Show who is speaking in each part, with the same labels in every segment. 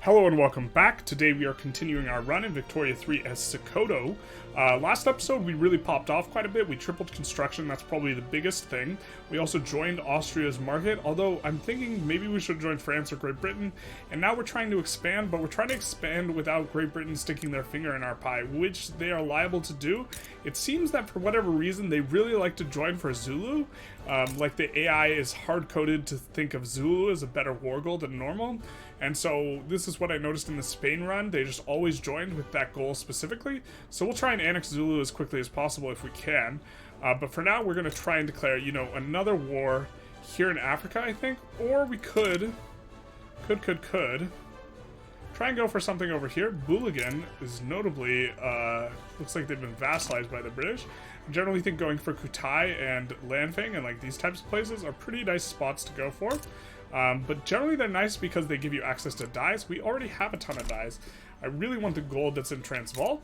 Speaker 1: Hello and welcome back. Today we are continuing our run in Victoria 3 as Sokoto. Last episode we really popped off quite a bit. We tripled construction, that's probably the biggest thing. We also joined Austria's market, although I'm thinking maybe we should join France or Great Britain. And now we're trying to expand, but we're trying to expand without Great Britain sticking their finger in our pie, which they are liable to do. It seems that for whatever reason they really like to join for Zulu. Like the AI is hard-coded to think of Zulu as a better war goal than normal. And so this is what I noticed in the Spain run. They just always joined with that goal specifically. So we'll try and annex Zulu as quickly as possible if we can. But for now, we're going to try and declare, another war here in Africa, I think. Or we could try and go for something over here. Booligan is notably, looks like they've been vassalized by the British. I generally think going for Kutai and Lanfang and like these types of places are pretty nice spots to go for. But generally they're nice because they give you access to dyes. We already have a ton of dyes. I really want the gold that's in Transvaal.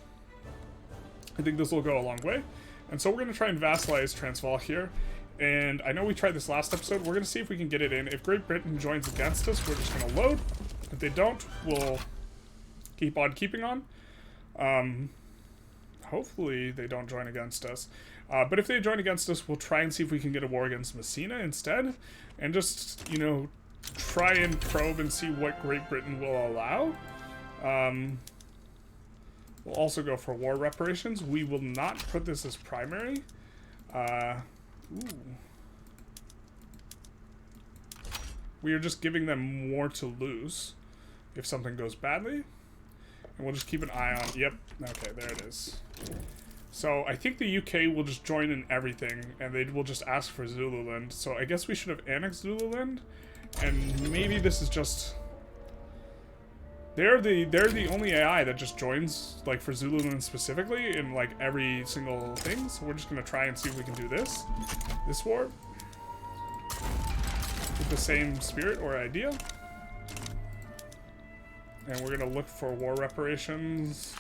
Speaker 1: I think this will go a long way. And so we're going to try and vassalize Transvaal here. And I know we tried this last episode. We're going to see if we can get it in. If Great Britain joins against us, we're just going to load. If they don't, we'll keep on keeping on. Hopefully they don't join against us. But if they join against us, we'll try and see if we can get a war against Messina instead. And just, try and probe and see what Great Britain will allow. We'll also go for war reparations. We will not put this as primary. We are just giving them more to lose if something goes badly. And we'll just keep an eye on... Yep. Okay, there it is. So I think the UK will just join in everything, and they will just ask for Zululand. So I guess we should have annexed Zululand, and maybe this is just... They're the only AI that just joins, like, for Zululand specifically, in, like, every single thing. So we're just going to try and see if we can do this war. With the same spirit or idea. And we're going to look for war reparations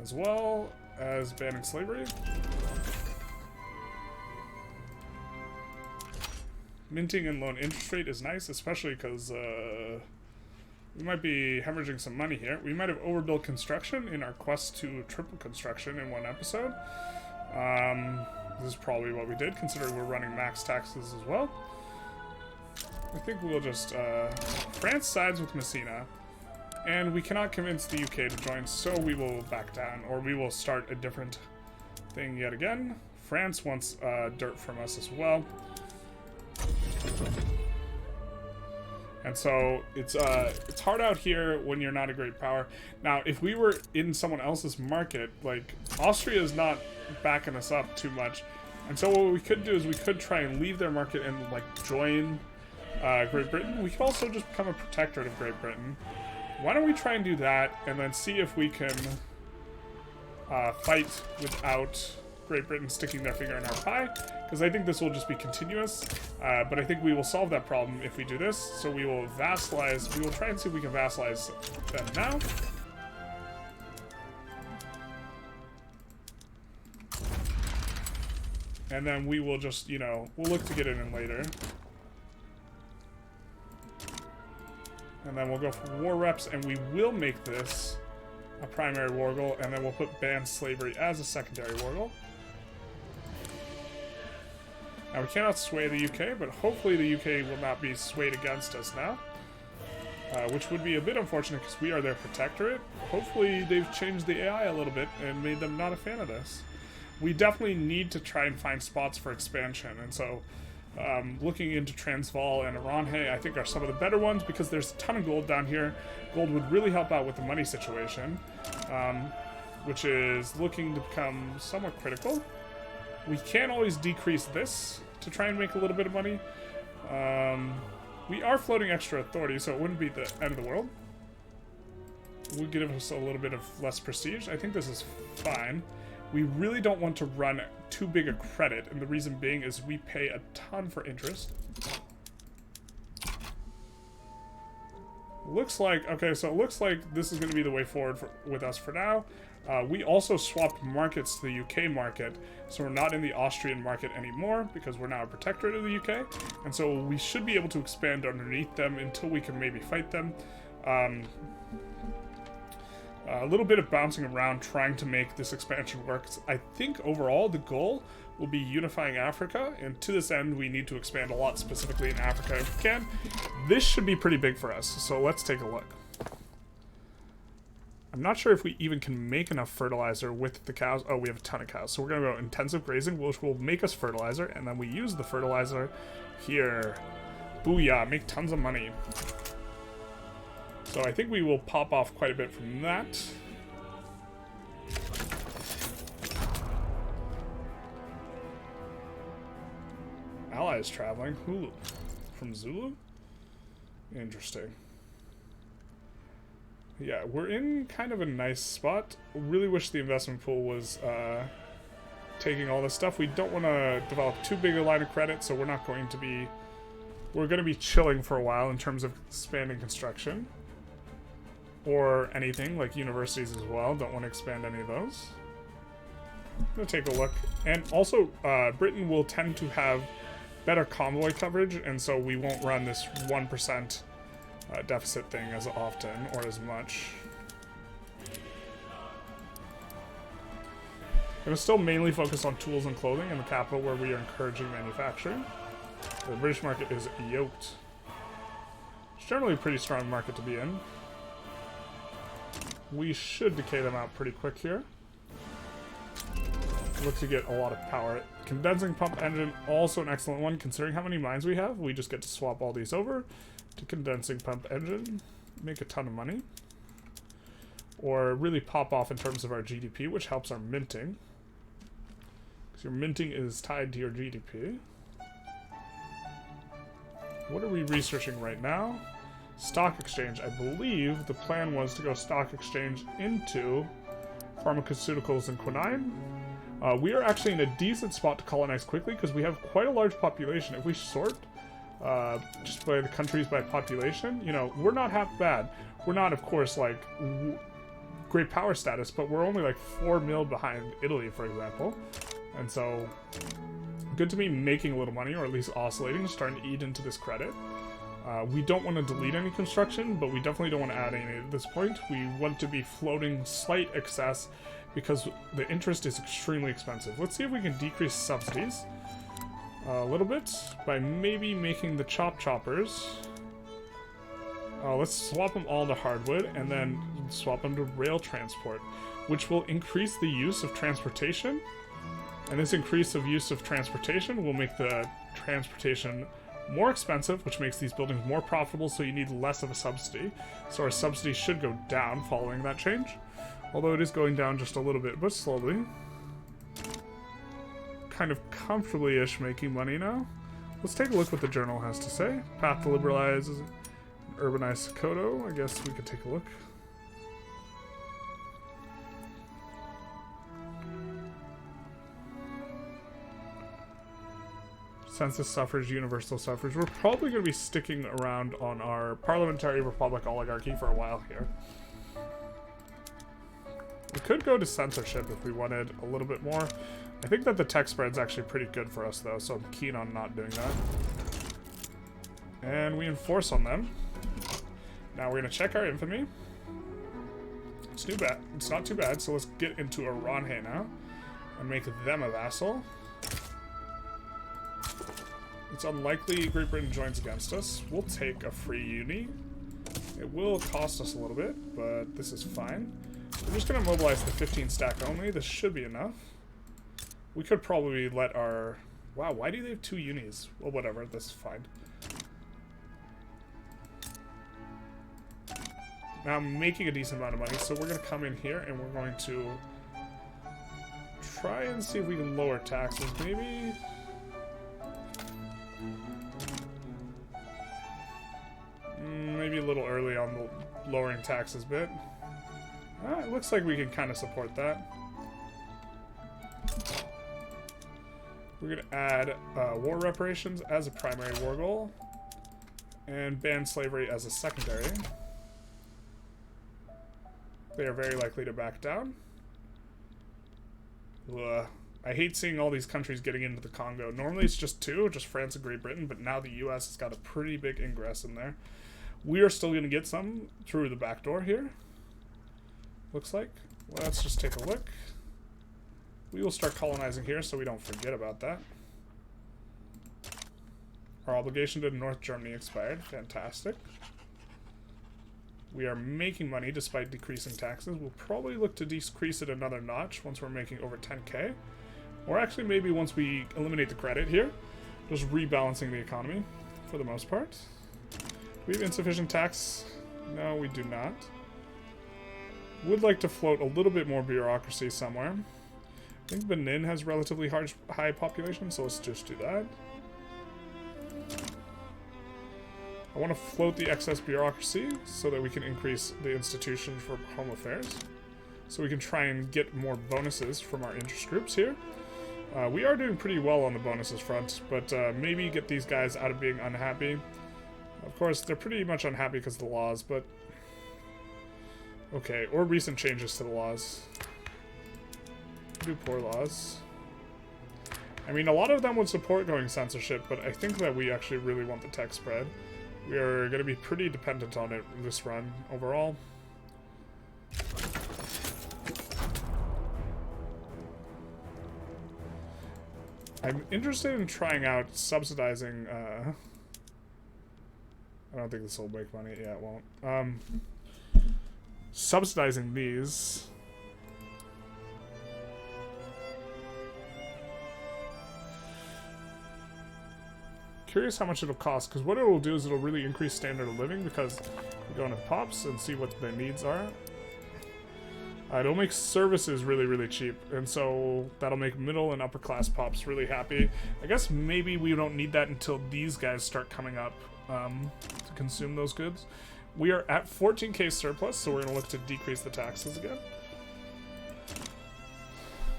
Speaker 1: as well as banning slavery. Minting and loan interest rate is nice, especially because we might be hemorrhaging some money here. We might have overbuilt construction in our quest to triple construction in one episode. This is probably what we did, considering we're running max taxes as well. I think we'll just... France sides with Messina. And we cannot convince the UK to join, so we will back down, or we will start a different thing yet again. France wants dirt from us as well. And so it's hard out here when you're not a great power. Now, if we were in someone else's market, like, Austria is not backing us up too much. And so what we could do is we could try and leave their market and, like, join Great Britain. We could also just become a protectorate of Great Britain. Why don't we try and do that, and then see if we can fight without Great Britain sticking their finger in our pie, because I think this will just be continuous, but I think we will solve that problem if we do this. So we will vassalize, we will try and see if we can vassalize them now. And then we will just, we'll look to get it in later. And then we'll go for war reps, and we will make this a primary war goal, and then we'll put ban slavery as a secondary war goal. Now, we cannot sway the UK, but hopefully the UK will not be swayed against us now. Which would be a bit unfortunate because we are their protectorate. Hopefully they've changed the AI a little bit and made them not a fan of this. We definitely need to try and find spots for expansion, and so... looking into Transvaal and Oranhe, I think are some of the better ones because there's a ton of gold down here. Gold would really help out with the money situation, which is looking to become somewhat critical. We can always decrease this to try and make a little bit of money. We are floating extra authority, so it wouldn't be the end of the world. It would give us a little bit of less prestige. I think this is fine. We really don't want to run too big a credit, and the reason being is we pay a ton for interest. Looks like, okay, so it looks like this is going to be the way forward with us for now. We also swapped markets to the UK market, so we're not in the Austrian market anymore because we're now a protectorate of the UK, and so we should be able to expand underneath them until we can maybe fight them. a little bit of bouncing around trying to make this expansion work. I think overall the goal will be unifying Africa, and to this end we need to expand a lot specifically in Africa if we can. This should be pretty big for us, so let's take a look. I'm not sure if we even can make enough fertilizer with the cows. Oh, we have a ton of cows, so we're gonna go intensive grazing, which will make us fertilizer, and then we use the fertilizer here. Booyah, make tons of money. So I think we will pop off quite a bit from that. Allies traveling. Hulu. From Zulu? Interesting. Yeah, we're in kind of a nice spot. Really wish the investment pool was taking all this stuff. We don't want to develop too big a line of credit, so we're not going to be... We're going to be chilling for a while in terms of expanding construction. Or anything, like universities as well. Don't want to expand any of those. I'm going to take a look. And also, Britain will tend to have better convoy coverage, and so we won't run this 1% deficit thing as often or as much. I'm going to still mainly focus on tools and clothing in the capital where we are encouraging manufacturing. The British market is yoked. It's generally a pretty strong market to be in. We should decay them out pretty quick here. Look to get a lot of power. Condensing pump engine, also an excellent one. Considering how many mines we have, we just get to swap all these over to condensing pump engine. Make a ton of money. Or really pop off in terms of our GDP, which helps our minting. Because your minting is tied to your GDP. What are we researching right now? Stock exchange. I believe the plan was to go stock exchange into pharmaceuticals and quinine. We are actually in a decent spot to colonize quickly because we have quite a large population. If we sort just by the countries by population, you know, we're not half bad. We're not, of course, like great power status, but we're only like 4 mil behind Italy, for example. And so, good to be making a little money, or at least oscillating, starting to eat into this credit. We don't want to delete any construction, but we definitely don't want to add any at this point. We want to be floating slight excess because the interest is extremely expensive. Let's see if we can decrease subsidies a little bit by maybe making the choppers. Let's swap them all to hardwood and then swap them to rail transport, which will increase the use of transportation. And this increase of use of transportation will make the transportation more expensive, which makes these buildings more profitable, so you need less of a subsidy. So our subsidy should go down following that change. Although it is going down just a little bit, but slowly. Kind of comfortably-ish making money now. Let's take a look what the journal has to say. Path to liberalize and urbanize Sokoto. I guess we could take a look. Census suffrage, universal suffrage. We're probably going to be sticking around on our parliamentary republic oligarchy for a while here. We could go to censorship if we wanted a little bit more. I think that the tech spread's actually pretty good for us, though, so I'm keen on not doing that. And we enforce on them. Now we're going to check our infamy. It's too bad. It's not too bad, so let's get into Oranhe now and make them a vassal. It's unlikely Great Britain joins against us. We'll take a free uni. It will cost us a little bit, but this is fine. We're just going to mobilize the 15 stack only. This should be enough. We could probably let our... Wow, why do they have 2 unis? Well, whatever. This is fine. Now I'm making a decent amount of money, so we're going to come in here and we're going to try and see if we can lower taxes, maybe... Maybe a little early on the lowering taxes bit. It looks like we can kind of support that. We're going to add war reparations as a primary war goal and ban slavery as a secondary. They are very likely to back down. Ugh. I hate seeing all these countries getting into the Congo. Normally it's just 2, just France and Great Britain, but now the US has got a pretty big ingress in there. We are still going to get some through the back door here. Looks like. Let's just take a look. We will start colonizing here so we don't forget about that. Our obligation to North Germany expired. Fantastic. We are making money despite decreasing taxes. We'll probably look to decrease it another notch once we're making over 10k. Or actually maybe once we eliminate the credit here. Just rebalancing the economy for the most part. Do we have insufficient tax? No, we do not. Would like to float a little bit more bureaucracy somewhere. I think Benin has relatively high population, so let's just do that. I want to float the excess bureaucracy so that we can increase the institution for home affairs. So we can try and get more bonuses from our interest groups here. We are doing pretty well on the bonuses front, but maybe get these guys out of being unhappy. Of course, they're pretty much unhappy because of the laws, but... Okay, or recent changes to the laws. Do poor laws. I mean, a lot of them would support going censorship, but I think that we actually really want the tech spread. We are going to be pretty dependent on it this run overall. I'm interested in trying out subsidizing, I don't think this will make money. Yeah, it won't. Subsidizing these. Curious how much it'll cost, because what it will do is it'll really increase standard of living, because we go into pops and see what their needs are. It'll make services really, really cheap, and so that'll make middle and upper class pops really happy. I guess maybe we don't need that until these guys start coming up to consume those goods. We are at 14k surplus, so we're going to look to decrease the taxes again.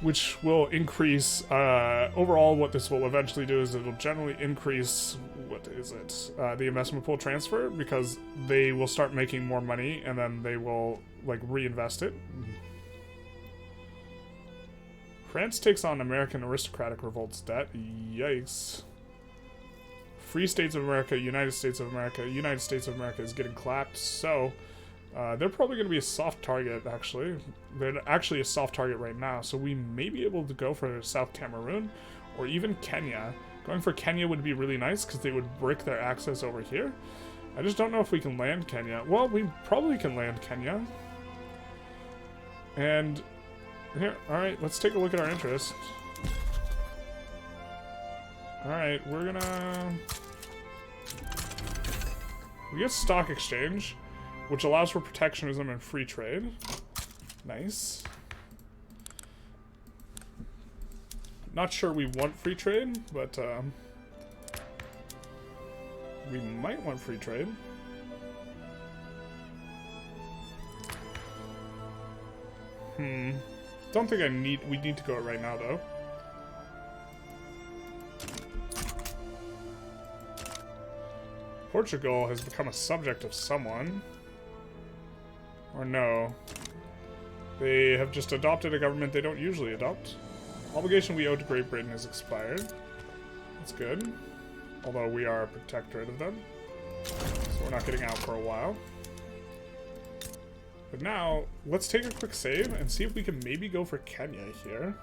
Speaker 1: Which will increase, overall what this will eventually do is it'll generally increase, what is it, the investment pool transfer, because they will start making more money and then they will, like, reinvest it. France takes on American aristocratic revolt's debt. Yikes. Free States of America, United States of America. United States of America is getting clapped, so... they're probably going to be a soft target, actually. They're actually a soft target right now, so we may be able to go for South Cameroon, or even Kenya. Going for Kenya would be really nice, because they would brick their access over here. I just don't know if we can land Kenya. Well, we probably can land Kenya. And, here, alright, let's take a look at our interest. Alright, we're gonna... We get stock exchange, which allows for protectionism and free trade. Nice. Not sure we want free trade, but we might want free trade. Don't think we need to go right now, though. Portugal has become a subject of someone. Or no. They have just adopted a government they don't usually adopt. Obligation we owe to Great Britain has expired. That's good. Although we are a protectorate of them. So we're not getting out for a while. But now, let's take a quick save and see if we can maybe go for Kenya here.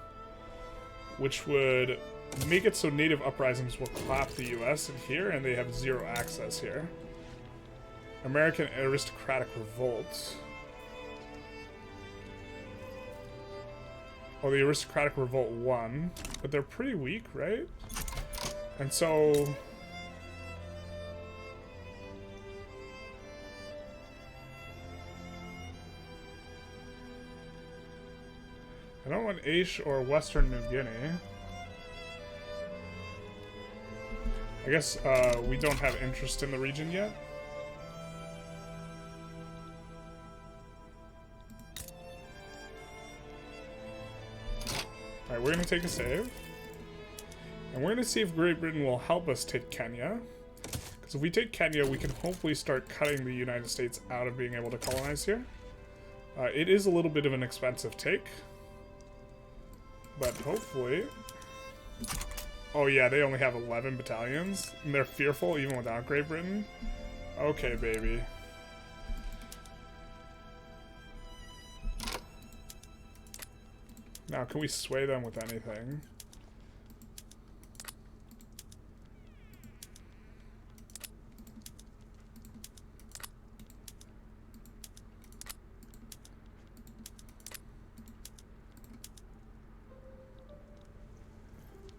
Speaker 1: Which would make it so native uprisings will clap the US in here and they have zero access here. American aristocratic revolt. Oh, the aristocratic revolt won, but they're pretty weak, right? And so... I don't want Aish or Western New Guinea. I guess we don't have interest in the region yet. Alright, we're going to take a save. And we're going to see if Great Britain will help us take Kenya. Because if we take Kenya, we can hopefully start cutting the United States out of being able to colonize here. It is a little bit of an expensive take. But hopefully... Oh yeah, they only have 11 battalions. And they're fearful even without Great Britain. Okay, baby. Now, can we sway them with anything?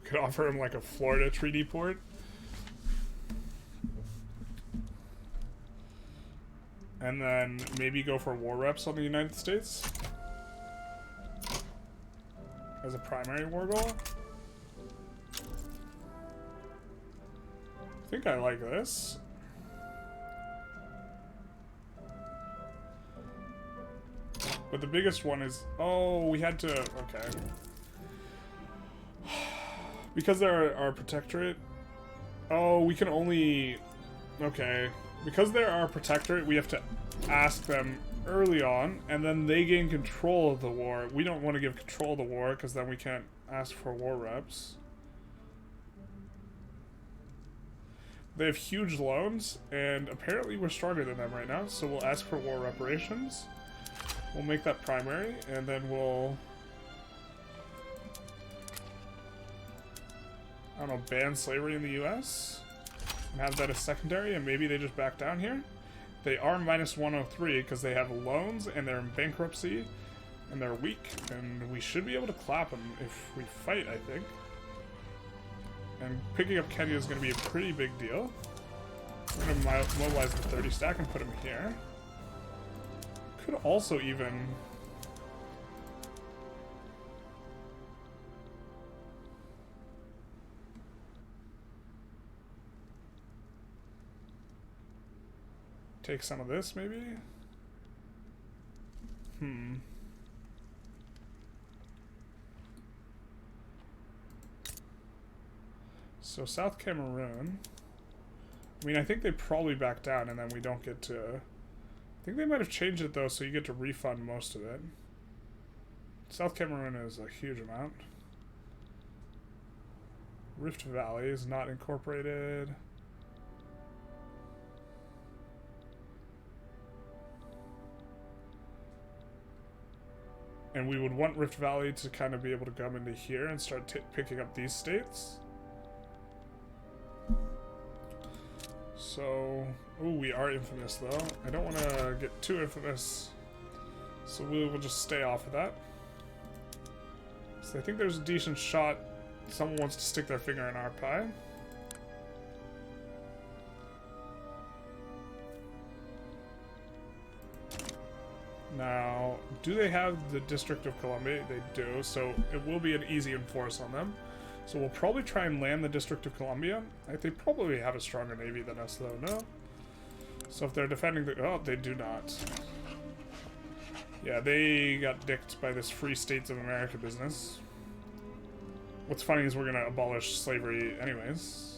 Speaker 1: Could offer him like a Florida treaty port. And then maybe go for war reps on the United States as a primary war goal. I think I like this. But the biggest one is, oh, we had to, okay. Because they're our protectorate. Oh, we can only, okay. Because they're our protectorate, we have to ask them early on, and then they gain control of the war. We don't want to give control of the war, because then we can't ask for war reps. They have huge loans, and apparently we're stronger than them right now, so we'll ask for war reparations. We'll make that primary, and then we'll, I don't know, ban slavery in the US? And have that as secondary, and maybe they just back down here. They are minus 103 because they have loans and they're in bankruptcy and they're weak, and we should be able to clap them if we fight, I think. And picking up Kenya is going to be a pretty big deal. We're going to mobilize the 30 stack and put him here. Could also even... take some of this, maybe? So South Cameroon... I mean, I think they probably back down and then we don't get to... I think they might have changed it though, so you get to refund most of it. South Cameroon is a huge amount. Rift Valley is not incorporated. And we would want Rift Valley to kind of be able to come into here and start picking up these states. So, ooh, we are infamous though. I don't want to get too infamous, so we will just stay off of that. So I think there's a decent shot someone wants to stick their finger in our pie. Now, do they have the District of Columbia? They do, so it will be an easy enforce on them. So we'll probably try and land the District of Columbia. They probably have a stronger navy than us, though, no? So if they're defending the... Oh, they do not. Yeah, they got dicked by this Free States of America business. What's funny is we're going to abolish slavery anyways.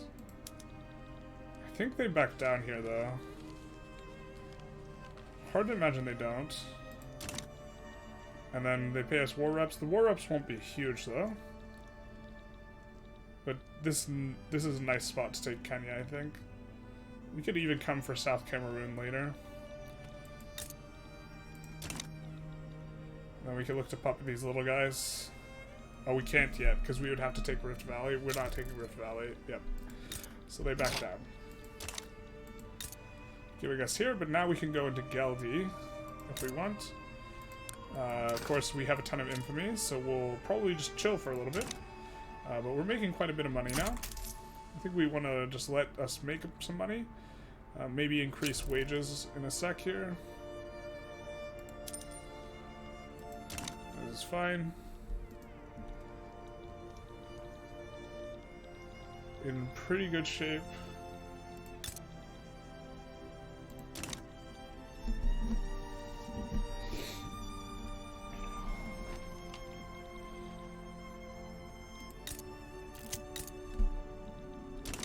Speaker 1: I think they back down here, though. Hard to imagine they don't. And then they pay us war reps. The war reps won't be huge, though. But this is a nice spot to take Kenya, I think. We could even come for South Cameroon later. Then we could look to puppet these little guys. Oh, we can't yet, because we would have to take Rift Valley. We're not taking Rift Valley. Yep. So they back down. Giving us here, but now we can go into Geldi if we want. Of course, we have a ton of infamy, so we'll probably just chill for a little bit. But we're making quite a bit of money now. I think we want to just let us make some money. Maybe increase wages in a sec here. This is fine. In pretty good shape.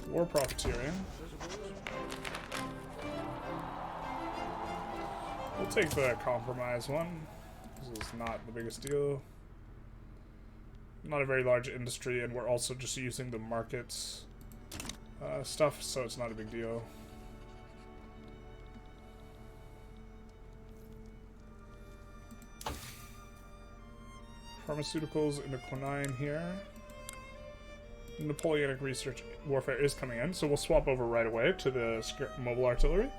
Speaker 1: War profiteering. We'll take the compromise one. This is not the biggest deal. Not a very large industry, and we're also just using the markets stuff, so it's not a big deal. pharmaceuticals into Quinine here. Napoleonic research warfare is coming in, so we'll swap over right away to the mobile artillery.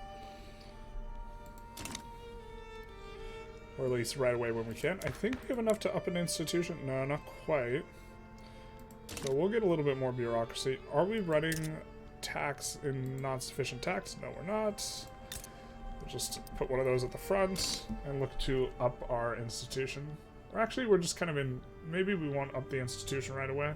Speaker 1: Or at least right away when we can. I think we have enough to up an institution. No, not quite. So we'll get a little bit more bureaucracy. Are we running tax in non-sufficient tax? No, we're not. We'll just put one of those at the front and look to up our institution. Or actually, we're just kind of in... Maybe we won't up the institution right away.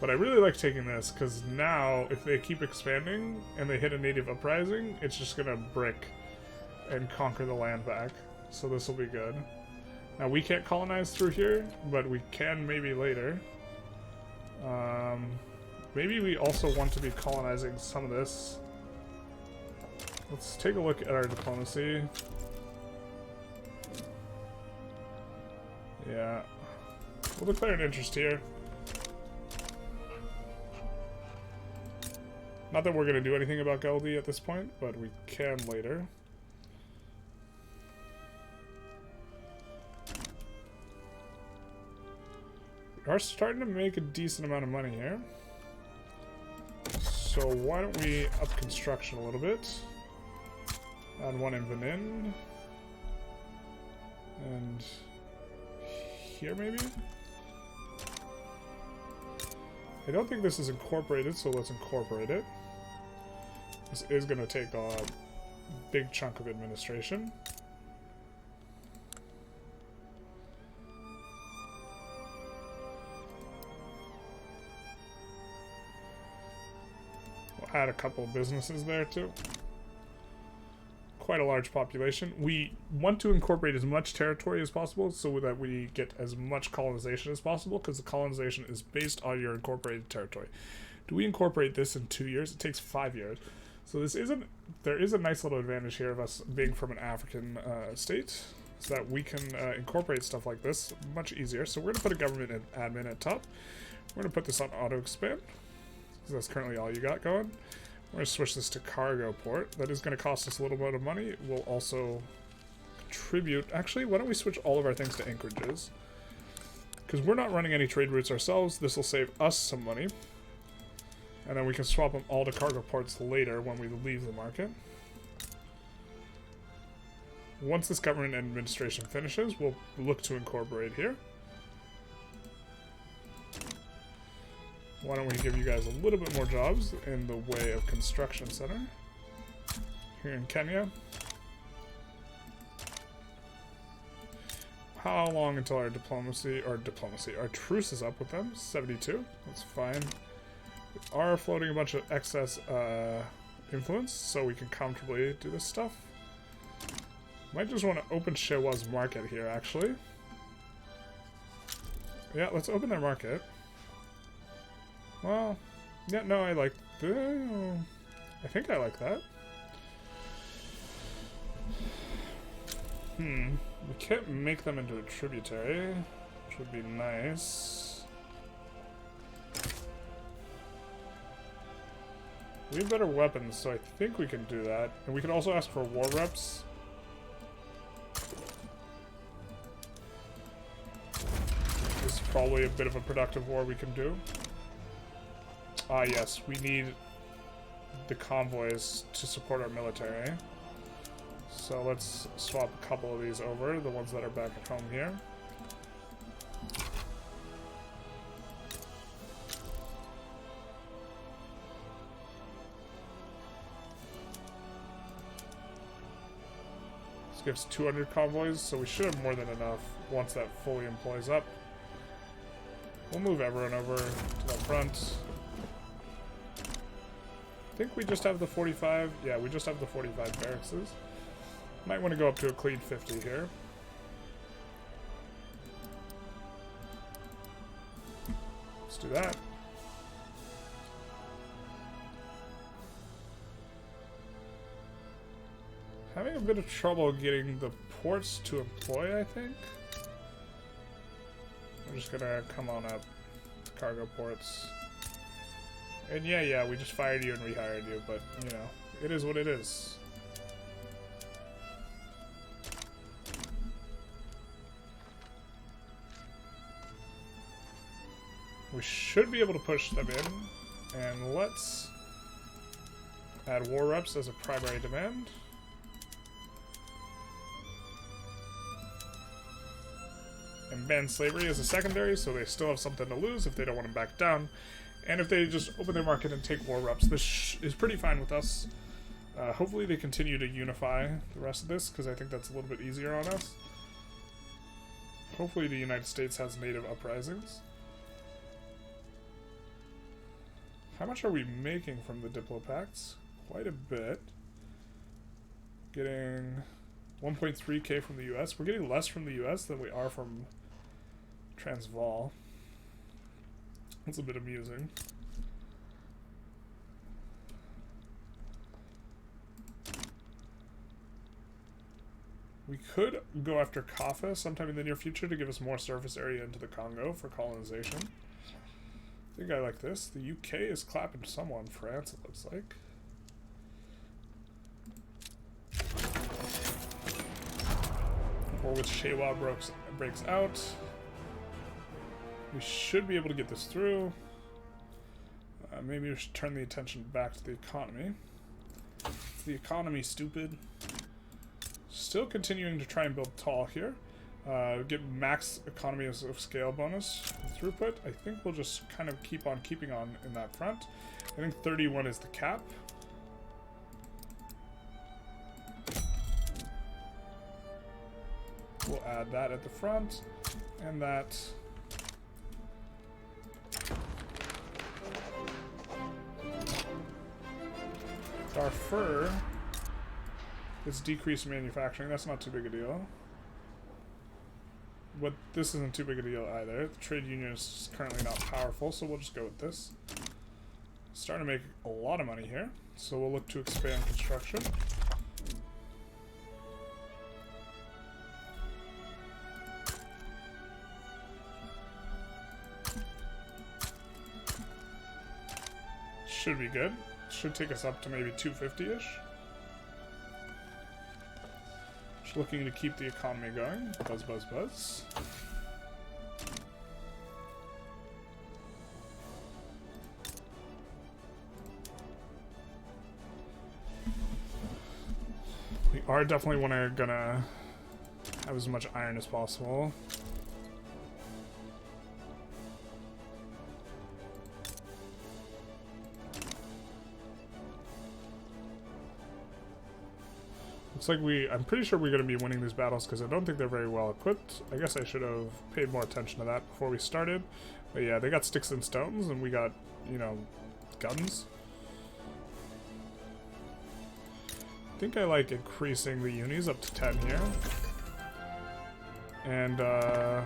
Speaker 1: But I really like taking this, because now, if they keep expanding and they hit a native uprising, it's just going to brick and conquer the land back. So this will be good. Now, we can't colonize through here, but we can maybe later. Maybe we also want to be colonizing some of this. Let's take a look at our diplomacy. Yeah. We'll declare an interest here. Not that we're going to do anything about Gaudi at this point, but we can later. We are starting to make a decent amount of money here. So why don't we up construction a little bit. Add one in Benin. And here maybe? I don't think this is incorporated, so let's incorporate it. This is going to take a big chunk of administration. We'll add a couple of businesses there too. Quite a large population. We want to incorporate as much territory as possible so that we get as much colonization as possible, because the colonization is based on your incorporated territory. Do we incorporate this in 2 years? It takes 5 years. So this isn't... There is a nice little advantage here of us being from an African state, so that we can incorporate stuff like this much easier. So we're going to put a government and admin at top. We're going to put this on auto expand, because that's currently all you got going. We're going to switch this to cargo port. That is going to cost us a little bit of money. It will also contribute... Actually, why don't we switch all of our things to anchorages? Because we're not running any trade routes ourselves. This will save us some money. And then we can swap them all to cargo ports later when we leave the market. Once this government and administration finishes, we'll look to incorporate here. Why don't we give you guys a little bit more jobs in the way of construction center here in Kenya. How long until our our truce is up with them? 72. That's fine. We are floating a bunch of excess influence, so we can comfortably do this stuff. Might just want to open Shewa's market here, actually. Yeah, let's open their market. Well, yeah, no, I like I think I like that. We can't make them into a tributary, which would be nice. We have better weapons, so I think we can do that. And we can also ask for war reps. This is probably a bit of a productive war we can do. Ah, yes, we need the convoys to support our military. So let's swap a couple of these over, the ones that are back at home here. This gives 200 convoys, so we should have more than enough once that fully employs up. We'll move everyone over to the front. I think we just have the 45. Yeah, we just have the 45 barracks. Might want to go up to a clean 50 here. Let's do that. Having a bit of trouble getting the ports to employ, I think. I'm just gonna come on up to cargo ports. And yeah, we just fired you and rehired you, but, you know, it is what it is. We should be able to push them in. And let's add war reps as a primary demand. And ban slavery as a secondary, so they still have something to lose if they don't want to back down. And if they just open their market and take war reps, this is pretty fine with us. Hopefully they continue to unify the rest of this, because I think that's a little bit easier on us. Hopefully the United States has native uprisings. How much are we making from the Diplopacts? Quite a bit. Getting 1.3k from the US. We're getting less from the US than we are from Transvaal. That's a bit amusing. We could go after Kaffa sometime in the near future to give us more surface area into the Congo for colonization. I think I like this. The UK is clapping someone. France, it looks like. Or with Shewa breaks out. We should be able to get this through. Maybe we should turn the attention back to the economy. Is the economy stupid? Still continuing to try and build tall here. Get max economy of scale bonus throughput. I think we'll just kind of keep on keeping on in that front. I think 31 is the cap. We'll add that at the front, and that. Our fur is decreased manufacturing. That's not too big a deal. But this isn't too big a deal either. The trade union is currently not powerful, so we'll just go with this. Starting to make a lot of money here, so we'll look to expand construction. Should be good. Should take us up to maybe 250-ish. Just looking to keep the economy going. Buzz, buzz, buzz. We are definitely gonna have as much iron as possible. Looks like I'm pretty sure we're going to be winning these battles because I don't think they're very well equipped. I guess I should have paid more attention to that before we started. But yeah, they got sticks and stones and we got, you know, guns. I think I like increasing the unis up to 10 here. And, I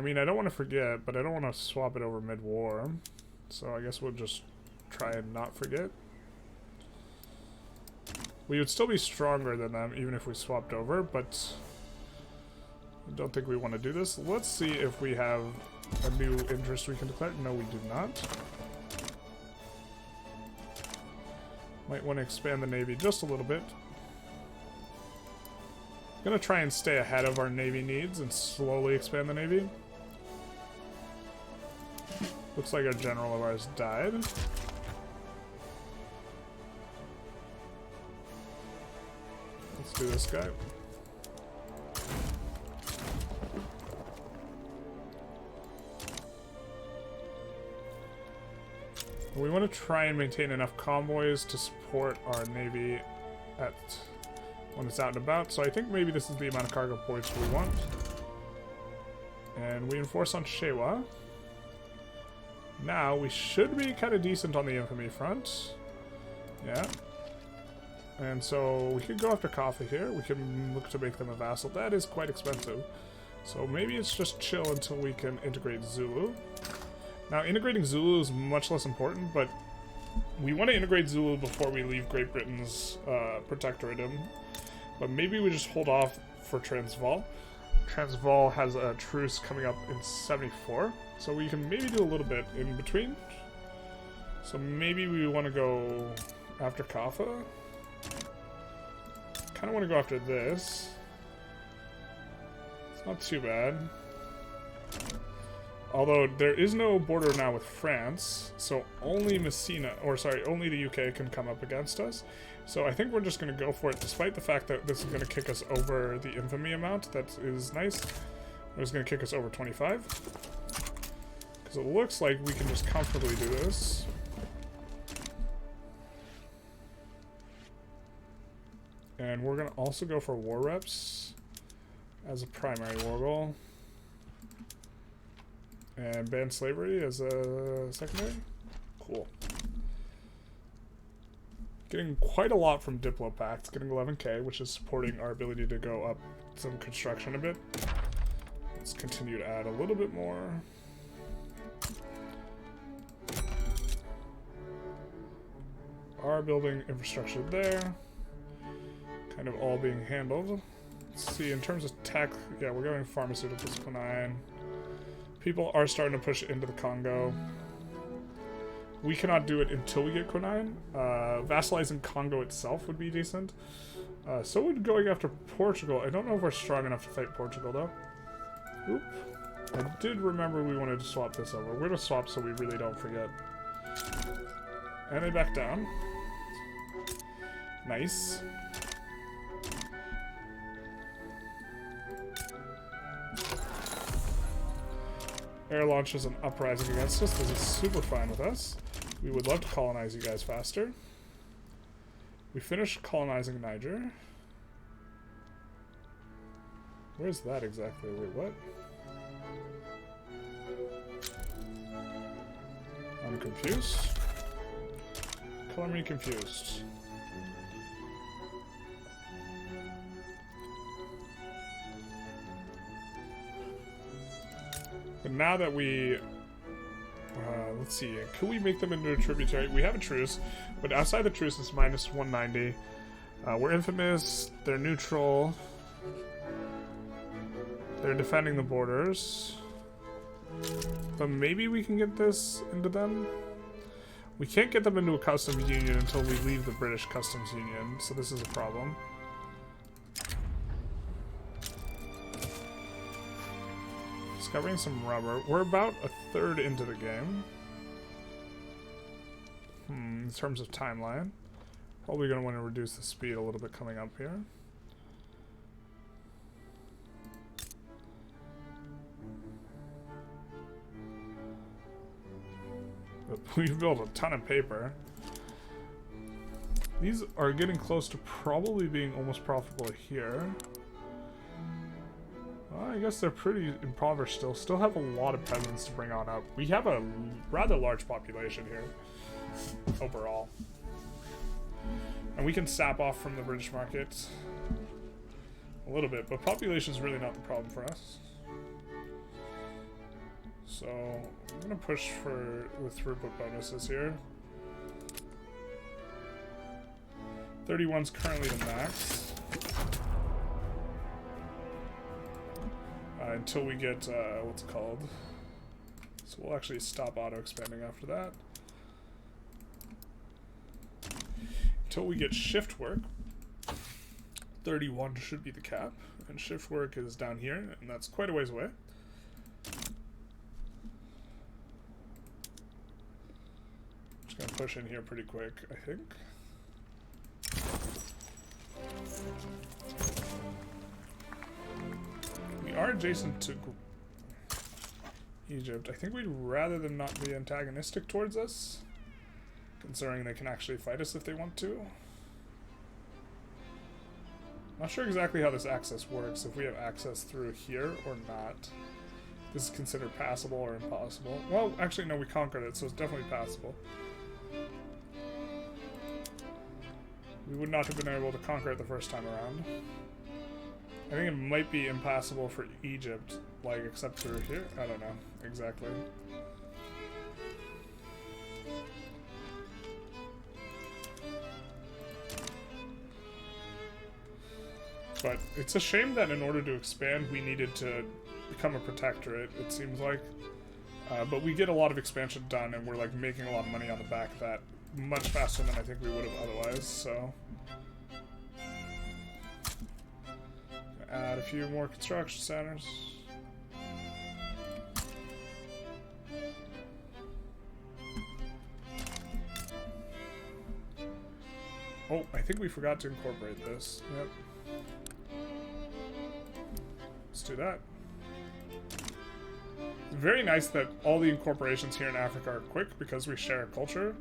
Speaker 1: mean, I don't want to forget, but I don't want to swap it over mid-war. So I guess we'll just try and not forget. We would still be stronger than them even if we swapped over, but I don't think we want to do this. Let's see if we have a new interest we can declare. No, we do not. Might want to expand the Navy just a little bit. Gonna try and stay ahead of our Navy needs and slowly expand the Navy. Looks like a general of ours died. Let's do this guy. We want to try and maintain enough convoys to support our Navy when it's out and about. So I think maybe this is the amount of cargo points we want. And we enforce on Shewa. Now we should be kind of decent on the infamy front. Yeah. And so we could go after Kaffa here. We can look to make them a vassal. That is quite expensive. So maybe it's just chill until we can integrate Zulu. Now, integrating Zulu is much less important, but we want to integrate Zulu before we leave Great Britain's protectoratum. But maybe we just hold off for Transvaal. Transvaal has a truce coming up in 74, so we can maybe do a little bit in between. So maybe we want to go after Kaffa. Kind of want to go after this. It's not too bad. Although there is no border now with France, so only Messina, or sorry, only the UK can come up against us. So I think we're just going to go for it, despite the fact that this is going to kick us over the infamy amount. That is nice. It's going to kick us over 25. Because it looks like we can just comfortably do this. And we're going to also go for war reps as a primary war goal. And ban slavery as a secondary. Cool. Getting quite a lot from Diplo Pacts. Getting 11k, which is supporting our ability to go up some construction a bit. Let's continue to add a little bit more. Our building infrastructure there. Kind of all being handled. Let's see, in terms of tech, yeah, we're going pharmaceuticals, Quinine. People are starting to push into the Congo. We cannot do it until we get Quinine. Vassalizing Congo itself would be decent. So would going after Portugal. I don't know if we're strong enough to fight Portugal, though. Oop. I did remember we wanted to swap this over. We're going to swap so we really don't forget. And they back down. Nice. Air launches an uprising against us. This is super fine with us. We would love to colonize you guys faster. We finished colonizing Niger. Where's that exactly? Wait, what? I'm confused. Color me confused. But now that we, let's see, can we make them into a tributary? We have a truce, but outside the truce it's minus 190. We're infamous, they're neutral, they're defending the borders. But maybe we can get this into them? We can't get them into a customs union until we leave the British customs union, so this is a problem. Discovering some rubber. We're about a third into the game. In terms of timeline. Probably going to want to reduce the speed a little bit coming up here. But we've built a ton of paper. These are getting close to probably being almost profitable here. Well, I guess they're pretty impoverished still. Still have a lot of peasants to bring on up. We have a rather large population here, overall. And we can sap off from the British market a little bit, but population is really not the problem for us. So, I'm going to push for the throughput bonuses here. 31's currently the max. Until we get, what's it called? So we'll actually stop auto-expanding after that. Until we get shift work. 31 should be the cap. And shift work is down here, and that's quite a ways away. Just gonna push in here pretty quick, I think. We are adjacent to Egypt. I think we'd rather them not be antagonistic towards us, considering they can actually fight us if they want to. Not sure exactly how this access works, if we have access through here or not. This is considered passable or impossible. Well, actually no, we conquered it, so it's definitely passable. We would not have been able to conquer it the first time around. I think it might be impassable for Egypt, like, except through here. I don't know exactly. But it's a shame that in order to expand, we needed to become a protectorate, it seems like. But we get a lot of expansion done, and we're, like, making a lot of money on the back of that much faster than I think we would have otherwise, so... Add a few more construction centers. think we forgot to incorporate this. Yep. Let's do that. Very nice that all the incorporations here in Africa are quick because we share a culture.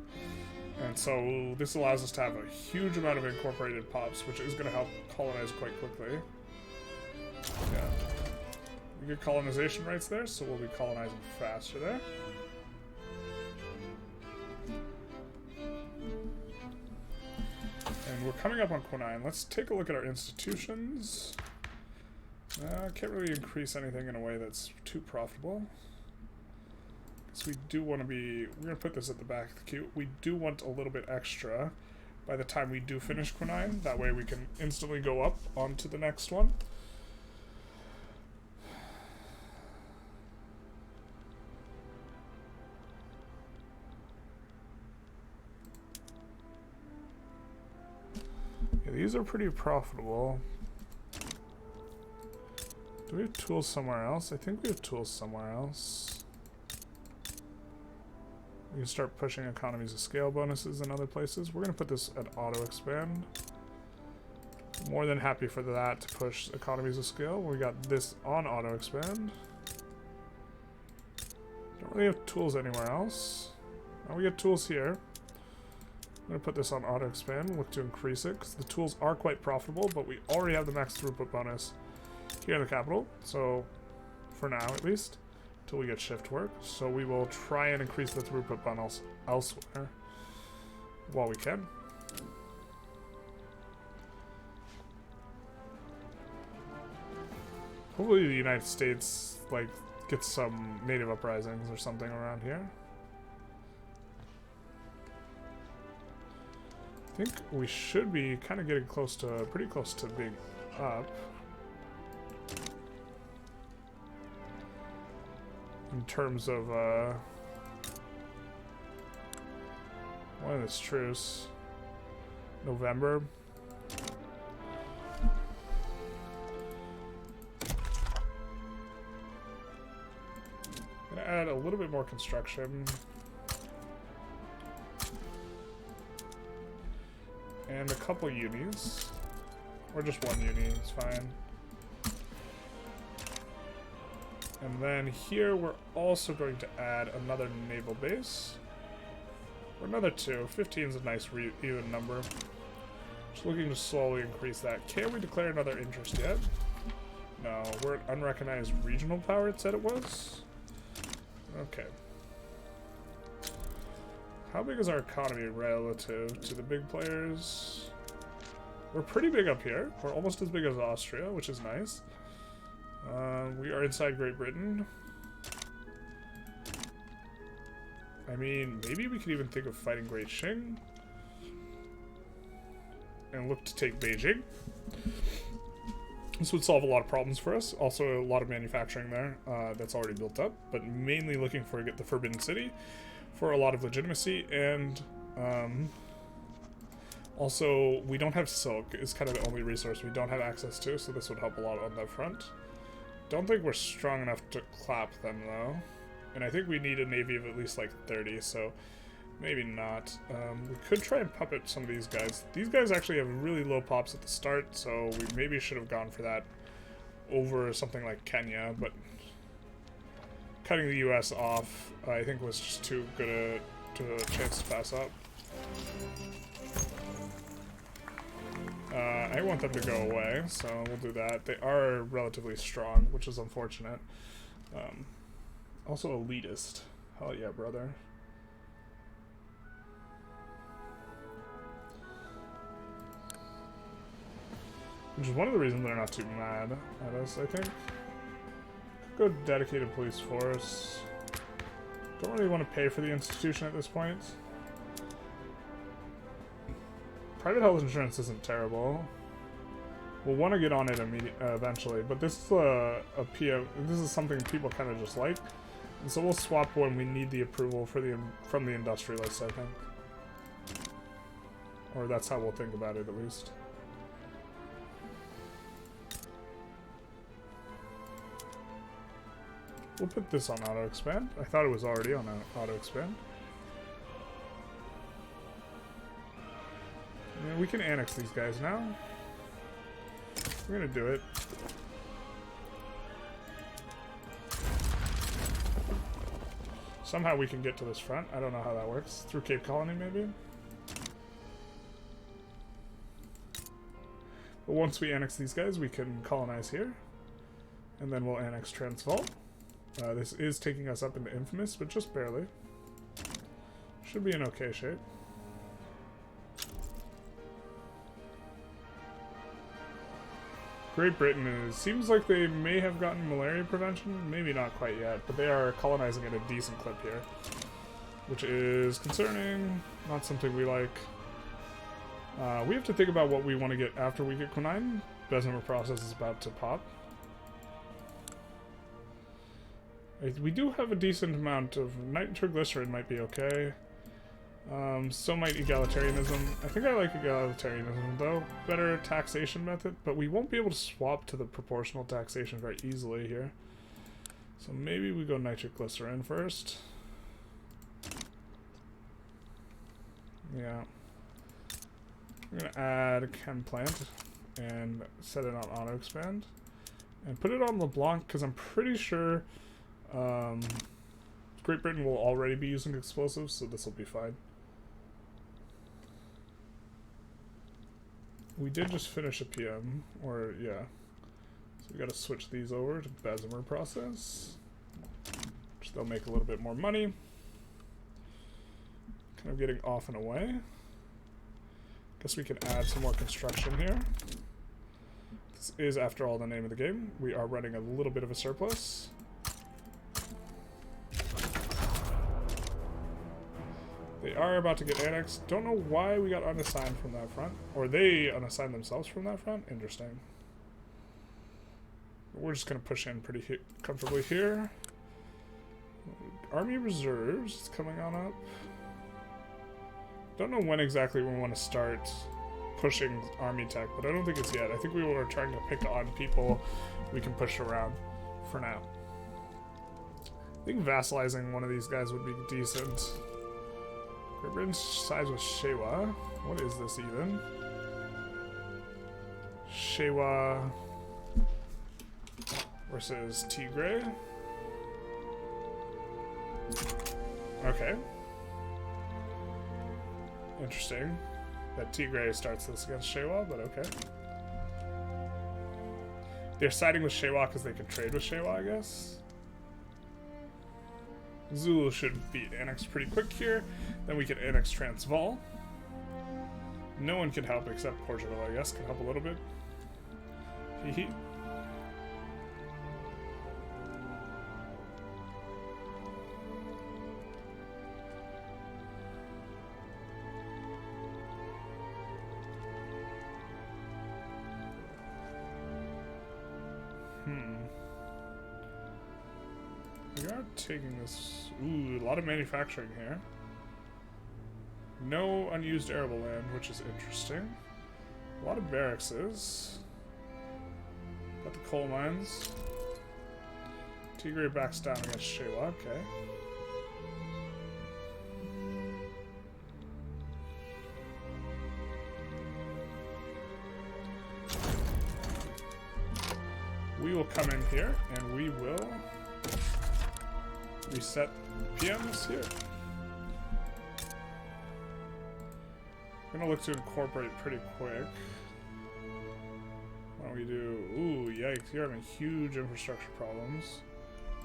Speaker 1: And so this allows us to have a huge amount of incorporated pops, which is going to help colonize quite quickly. Yeah. We get colonization rights there, so we'll be colonizing faster there. And we're coming up on Quinine. Let's take a look at our institutions. Can't really increase anything in a way that's too profitable. So we do want to be... We're going to put this at the back of the queue. We do want a little bit extra by the time we do finish Quinine. That way we can instantly go up onto the next one. Yeah, these are pretty profitable. Do we have tools somewhere else? I think we have tools somewhere else. We can start pushing economies of scale bonuses in other places. We're going to put this at auto expand. More than happy for that to push economies of scale. We got this on auto expand. Don't really have tools anywhere else. Now we get tools here. I'm going to put this on auto expand. Look to increase it because the tools are quite profitable, but we already have the max throughput bonus here in the capital. So for now at least. Until we get shift work, so we will try and increase the throughput bundles elsewhere while we can. Hopefully the United States like gets some native uprisings or something around here. I think we should be kind of getting close to, pretty close to being up. In terms of, when is this truce? November. Gonna add a little bit more construction. And a couple unis. Or just one uni, it's fine. And then here we're also going to add another naval base. Or another 2. 15 is a nice even number. Just looking to slowly increase that. Can we declare another interest yet? No, we're an unrecognized regional power, it said it was. Okay. How big is our economy relative to the big players? We're pretty big up here. We're almost as big as Austria, which is nice. We are inside Great Britain. I mean, maybe we could even think of fighting Great Qing. And look to take Beijing. This would solve a lot of problems for us. Also, a lot of manufacturing there that's already built up. But mainly looking for the Forbidden City for a lot of legitimacy. And also, we don't have silk. It's kind of the only resource we don't have access to. So this would help a lot on that front. Don't think we're strong enough to clap them, though. And I think we need a navy of at least, like, 30, so maybe not. We could try and puppet some of these guys. These guys actually have really low pops at the start, so we maybe should have gone for that over something like Kenya, but cutting the US off, I think, was just too good a chance to pass up. I want them to go away, so we'll do that. They are relatively strong, which is unfortunate. Also elitist. Hell yeah, brother. Which is one of the reasons they're not too mad at us, I think. Could go dedicated police force. Don't really want to pay for the institution at this point. Private health insurance isn't terrible. We'll want to get on it eventually, but this is a PM. This is something people kind of just like, and so we'll swap when we need the approval for from the industrialists, I think, or that's how we'll think about it at least. We'll put this on auto expand. I thought it was already on auto expand. we can annex these guys now. We're gonna do it. Somehow we can get to this front. I don't know how that works. Through Cape Colony, maybe? But once we annex these guys, we can colonize here. And then we'll annex Transvaal. This is taking us up into Infamous, but just barely. Should be in okay shape. Great Britain seems like they may have gotten malaria prevention. Maybe not quite yet, but they are colonizing at a decent clip here. Which is concerning. Not something we like. We have to think about what we want to get after we get Quinine. Bessemer process is about to pop. We do have a decent amount of nitroglycerin, might be okay. So might egalitarianism. I think I like egalitarianism though. Better taxation method, but we won't be able to swap to the proportional taxation very easily here. So maybe we go nitroglycerin first. Yeah. I'm gonna add a chem plant and set it on auto expand. And put it on LeBlanc because I'm pretty sure Great Britain will already be using explosives, so this will be fine. We did just finish a PM, or yeah. So we gotta switch these over to Bessemer process. Which they'll make a little bit more money. Kind of getting off and away. Guess we can add some more construction here. This is, after all, the name of the game. We are running a little bit of a surplus. They are about to get annexed. Don't know why we got unassigned from that front. Or they unassigned themselves from that front. Interesting. We're just going to push in pretty comfortably here. Army reserves is coming on up. Don't know when exactly we want to start pushing army tech, but I don't think it's yet. I think we were trying to pick on people we can push around for now. I think vassalizing one of these guys would be decent. Great Britain's sides with Shewa. What is this even? Shewa versus Tigray. Okay. Interesting. That Tigray starts this against Shewa, but okay. They're siding with Shewa because they can trade with Shewa, I guess. Zulu should be annexed pretty quick here. Then we can annex Transvaal. No one can help except Portugal, I guess. Can help a little bit. Hee hee. We are taking this... Ooh, a lot of manufacturing here. No unused arable land, which is interesting. A lot of barracks. Got the coal mines. Tigray backs down against Shewa, okay. We will come in here and we will reset PMs here. I'm gonna look to incorporate pretty quick. Why don't we do... Ooh, yikes, you're having huge infrastructure problems.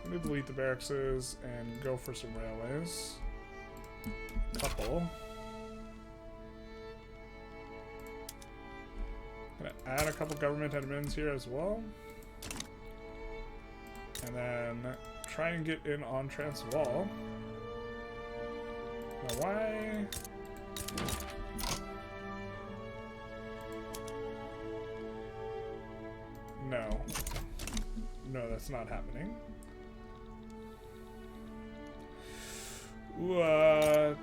Speaker 1: I'm gonna delete the barracks and go for some railways. Couple. Gonna add a couple government admins here as well. And then try and get in on Transvaal. Now why? No. No, that's not happening. Ooh,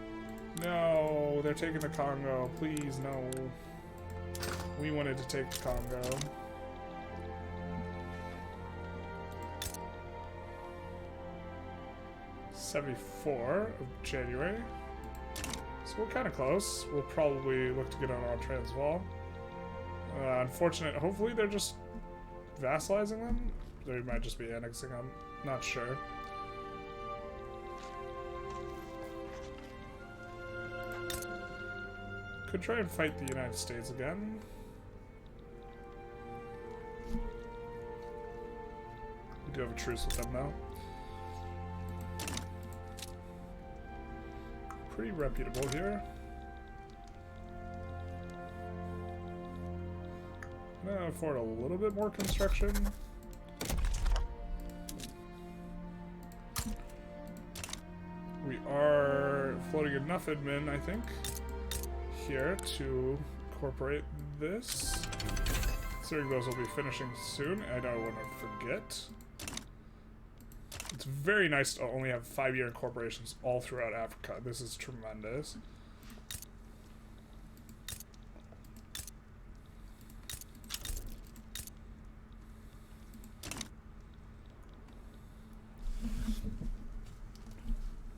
Speaker 1: no, they're taking the Congo. Please, no. We wanted to take the Congo. '74 of January. So we're kind of close. We'll probably look to get on our Transvaal. Unfortunate. Hopefully they're just vassalizing them. They might just be annexing them. Not sure. Could try and fight the United States again. We do have a truce with them now. Pretty reputable here. I'm gonna afford a little bit more construction. We are floating enough admin, I think, here to incorporate this. Considering those will be finishing soon, I don't want to forget. It's very nice to only have 5-year incorporations all throughout Africa. This is tremendous.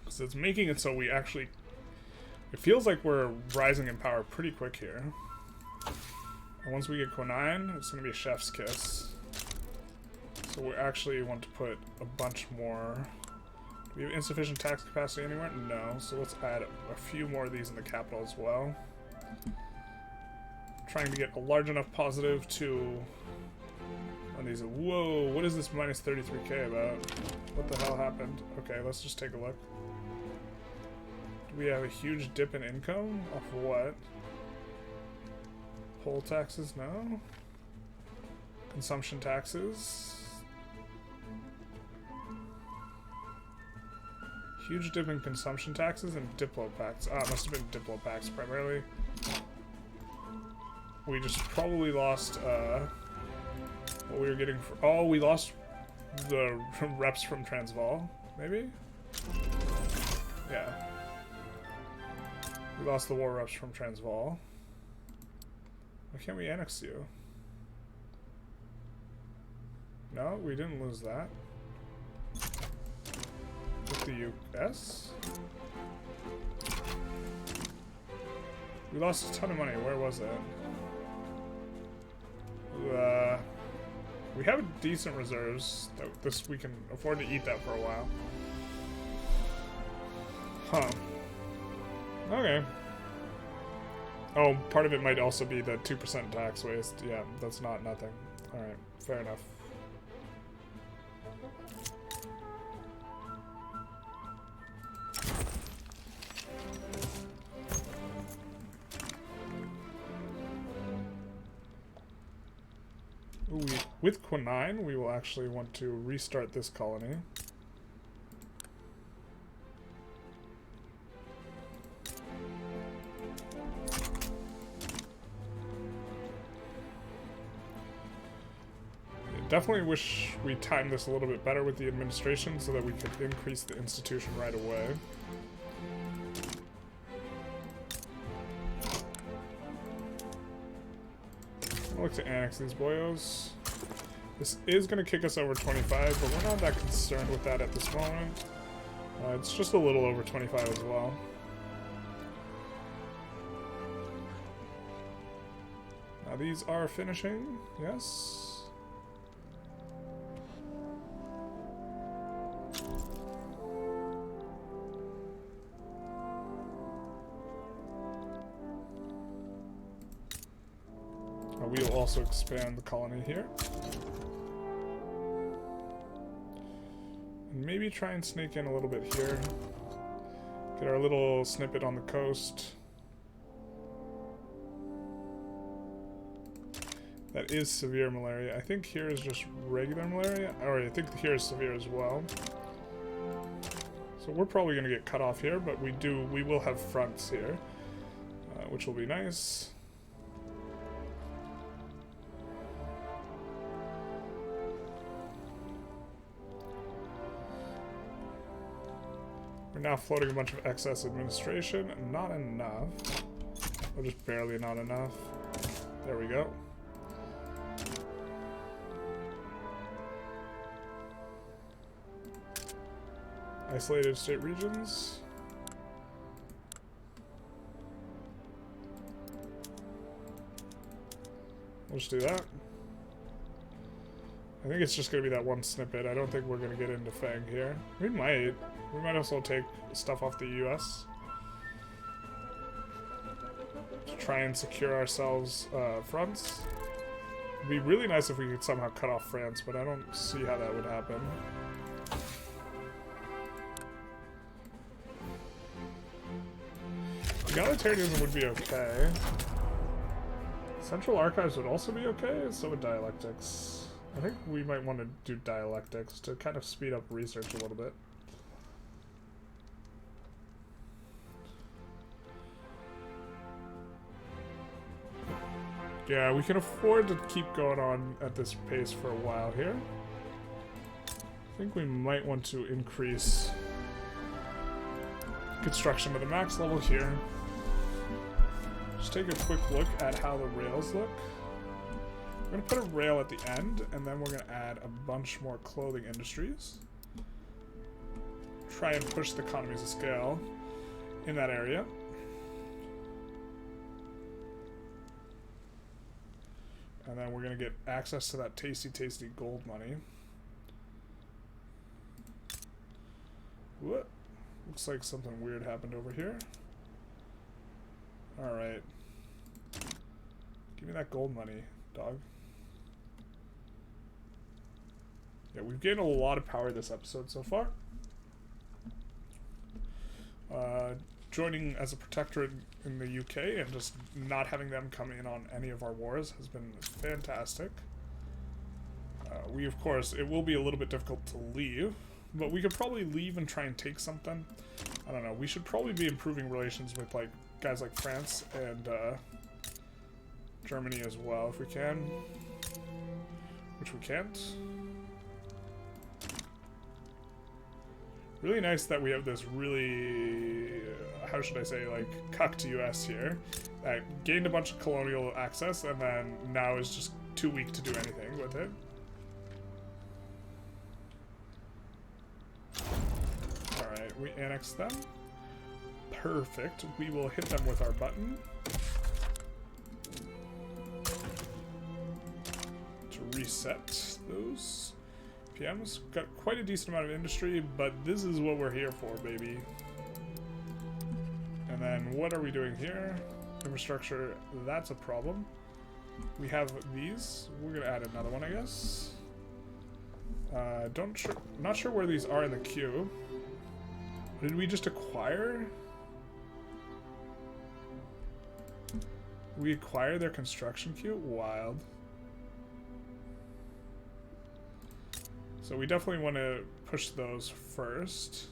Speaker 1: So it's making it so we actually... It feels like we're rising in power pretty quick here. And once we get Quinine, it's going to be a chef's kiss. So we actually want to put a bunch more... Do we have insufficient tax capacity anywhere? No. So let's add a few more of these in the capital as well. Trying to get a large enough positive to... On these... Whoa! What is this minus 33k about? What the hell happened? Okay, let's just take a look. Do we have a huge dip in income? Off what? Poll taxes? No. Consumption taxes? Huge dip in consumption taxes and Diplopacts. Ah, it must have been Diplopacts primarily. We just probably lost what we were getting for... Oh, we lost the reps from Transvaal, maybe? Yeah. We lost the war reps from Transvaal. Why can't we annex you? No, we didn't lose that. With the US? We lost a ton of money. Where was it? We have decent reserves. That we can afford to eat that for a while. Huh. Okay. Oh, part of it might also be the 2% tax waste. Yeah, that's not nothing. Alright, fair enough. Ooh, with Quinine, we will actually want to restart this colony. Definitely wish we timed this a little bit better with the administration so that we could increase the institution right away. I'll look to annex these boyos. This is going to kick us over 25, but we're not that concerned with that at this moment. It's just a little over 25 as well. Now these are finishing, yes. We will also expand the colony here. And maybe try and sneak in a little bit here. Get our little snippet on the coast. That is severe malaria. I think here is just regular malaria. Or I think here is severe as well. So we're probably going to get cut off here, but we will have fronts here, which will be nice. We're now floating a bunch of excess administration. Not enough. Or just barely not enough. There we go. Isolated state regions. We'll just do that. I think it's just going to be that one snippet. I don't think we're going to get into Fang here. We might. We might also take stuff off the US. To try and secure ourselves fronts. It'd be really nice if we could somehow cut off France, but I don't see how that would happen. Egalitarianism would be okay. Central archives would also be okay, so would dialectics. I think we might want to do dialectics to kind of speed up research a little bit. Yeah, we can afford to keep going on at this pace for a while here. I think we might want to increase construction to the max level here. Just take a quick look at how the rails look. We're going to put a rail at the end, and then we're going to add a bunch more clothing industries. Try and push the economies of scale in that area. And then we're going to get access to that tasty, tasty gold money. What? Looks like something weird happened over here. Alright. Give me that gold money, dog. Yeah, we've gained a lot of power this episode so far. Joining as a protectorate in the UK and just not having them come in on any of our wars has been fantastic. We, of course, it will be a little bit difficult to leave, but we could probably leave and try and take something. I don't know. We should probably be improving relations with like guys like France and Germany as well if we can, which we can't. Really nice that we have this really, how should I say, like, cucked US here that gained a bunch of colonial access and then now is just too weak to do anything with it. Alright, we annex them. Perfect. We will hit them with our button to reset those. PM's got quite a decent amount of industry, but this is what we're here for, baby. And then what are we doing here? Infrastructure, that's a problem. We have these. We're gonna add another one, I guess. Not sure where these are in the queue. Did we just acquire? We acquire their construction queue? Wild. So we definitely want to push those first.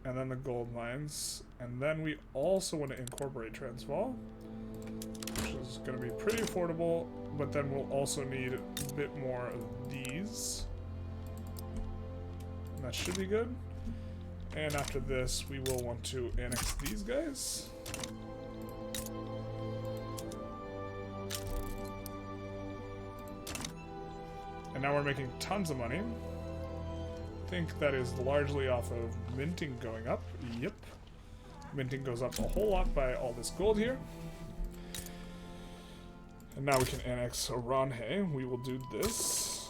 Speaker 1: And then the gold mines. And then we also want to incorporate Transvaal, which is going to be pretty affordable, but then we'll also need a bit more of these. And that should be good. And after this, we will want to annex these guys. And now we're making tons of money. I think that is largely off of minting going up. Yep. Minting goes up a whole lot by all this gold here. And now we can annex Oranhe. We will do this.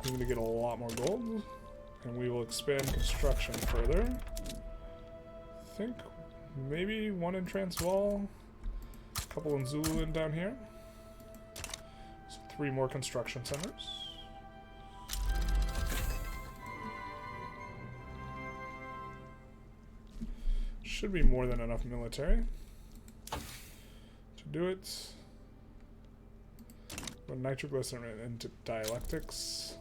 Speaker 1: We're going to get a lot more gold. And we will expand construction further. I think maybe one in Transvaal. A couple in Zululand down here. 3 more construction centers. Should be more than enough military to do it. Put nitroglycerin into dialectics.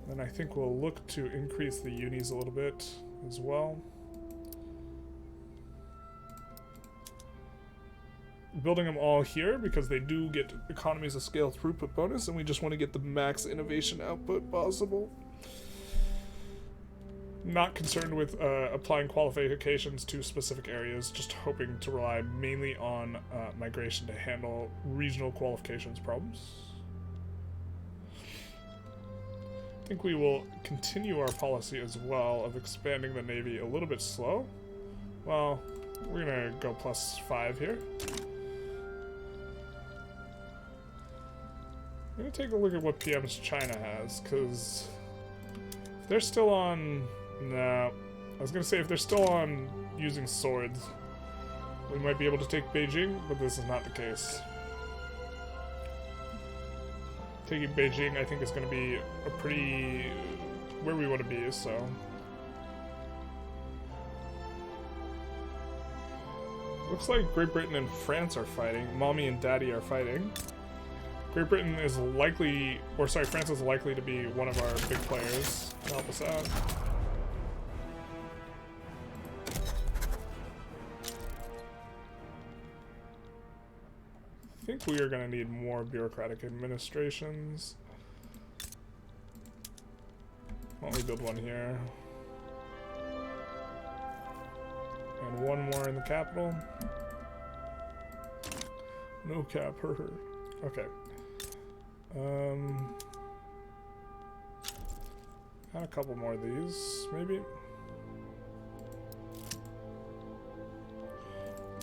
Speaker 1: Then I think we'll look to increase the unis a little bit as well. Building them all here because they do get economies of scale throughput bonus, and we just want to get the max innovation output possible. Not concerned with applying qualifications to specific areas, just hoping to rely mainly on migration to handle regional qualifications problems. I think we will continue our policy as well of expanding the Navy a little bit slow. Well, We're gonna go +5 here. I'm gonna take a look at what PMs China has, because if they're still on... No. I was gonna say if they're still on using swords, we might be able to take Beijing, but this is not the case. Taking Beijing, I think, is gonna be a pretty... where we want to be, so... Looks like Great Britain and France are fighting. Mommy and Daddy are fighting. Great Britain is likely, or sorry, France is likely to be one of our big players to help us out. I think we are going to need more bureaucratic administrations. Why don't we build one here? And one more in the capital. No cap, Okay. Add a couple more of these, maybe.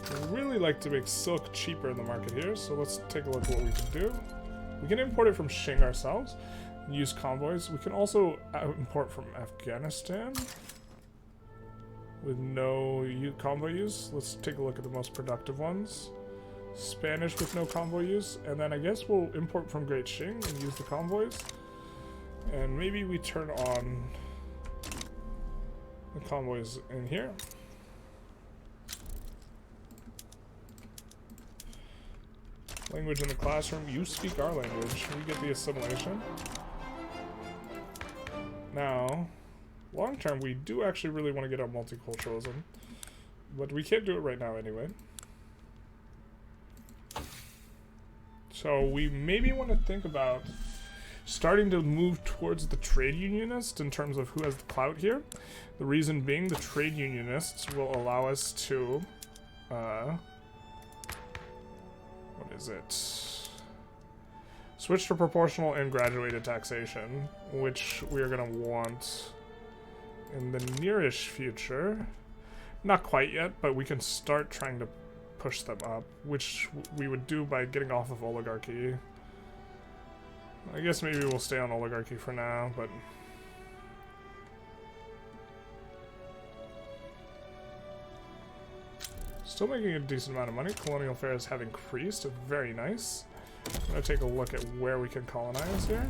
Speaker 1: I'd really like to make silk cheaper in the market here, so let's take a look at what we can do. We can import it from Qing ourselves, and use convoys. We can also import from Afghanistan with no convoy use. Let's take a look at the most productive ones. Spanish with no convoy use, and then I guess we'll import from Great Qing and use the convoys. And maybe we turn on the convoys in here. Language in the classroom. You speak our language. We get the assimilation. Now, long term, we do actually really want to get our multiculturalism, but we can't do it right now anyway. So we maybe want to think about starting to move towards the trade unionist in terms of who has the clout here. The reason being the trade unionists will allow us to, what is it? Switch to proportional and graduated taxation, which we are going to want in the nearish future. Not quite yet, but we can start trying to push them up, which we would do by getting off of oligarchy. I guess maybe we'll stay on oligarchy for now, but... Still making a decent amount of money. Colonial fares have increased. Very nice. I'm going to take a look at where we can colonize here.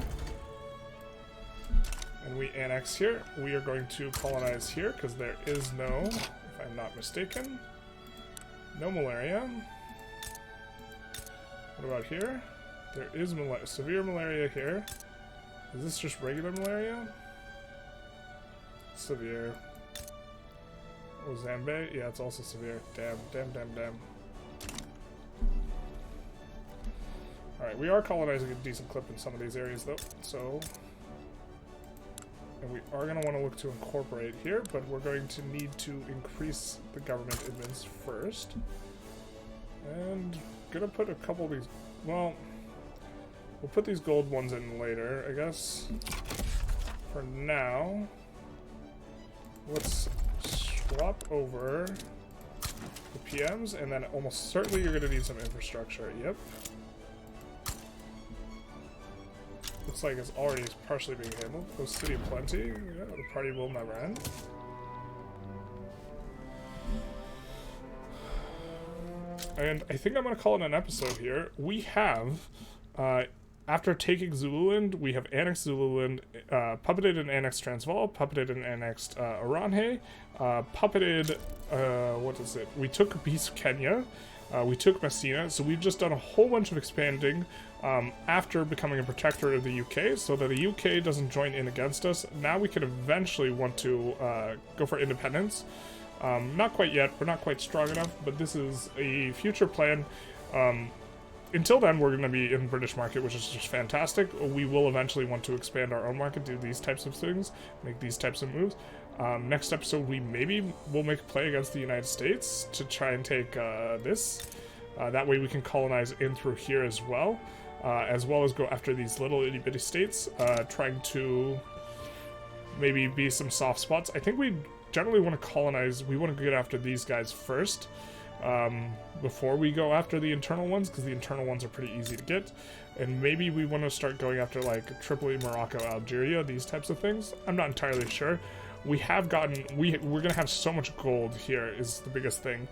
Speaker 1: And we annex here. We are going to colonize here because there is no, if I'm not mistaken, no malaria. What about here? There is severe malaria here. Is this just regular malaria? Severe. Oh, Zambe? Yeah, it's also severe. Damn. Alright, we are colonizing a decent clip in some of these areas, though, so... And we are going to want to look to incorporate here, but we're going to need to increase the government admins first. And going to put a couple of these... Well, we'll put these gold ones in later, I guess. For now, let's swap over the PMs, and then almost certainly you're going to need some infrastructure. Yep. Looks like it's already partially being handled. Oh, City of Plenty. Yeah, the party will never end. And I think I'm going to call it an episode here. We have, after taking Zululand, we have annexed Zululand, puppeted and annexed Transvaal, puppeted and annexed Oranhe, puppeted, what is it? We took a piece of Kenya, we took Messina, so we've just done a whole bunch of expanding after becoming a protectorate of the UK, so that the UK doesn't join in against us. Now we could eventually want to go for independence. Not quite yet, we're not quite strong enough, but this is a future plan. Until then, we're going to be in the British market, which is just fantastic. We will eventually want to expand our own market, do these types of things, make these types of moves. Next episode, we maybe will make a play against the United States to try and take this. That way we can colonize in through here as well as go after these little itty-bitty states, trying to maybe be some soft spots. I think we generally want to colonize. We want to get after these guys first, before we go after the internal ones, because the internal ones are pretty easy to get. And maybe we want to start going after like Tripoli, Morocco, Algeria, these types of things. I'm not entirely sure. We have gotten, we're going to have so much gold here is the biggest thing.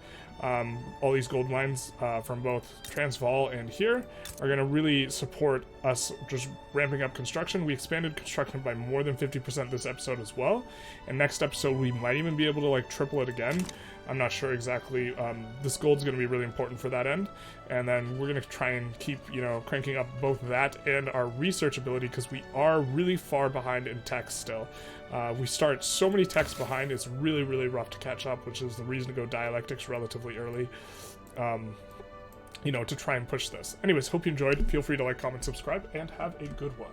Speaker 1: All these gold mines from both Transvaal and here are going to really support us just ramping up construction. We expanded construction by more than 50% this episode as well. And next episode we might even be able to like triple it again. I'm not sure exactly. This gold's going to be really important for that end. And then we're going to try and keep, you know, cranking up both that and our research ability, because we are really far behind in tech still. We start so many techs behind, it's really, really rough to catch up, which is the reason to go dialectics relatively early, you know, to try and push this. Anyways, hope you enjoyed. Feel free to like, comment, subscribe, and have a good one.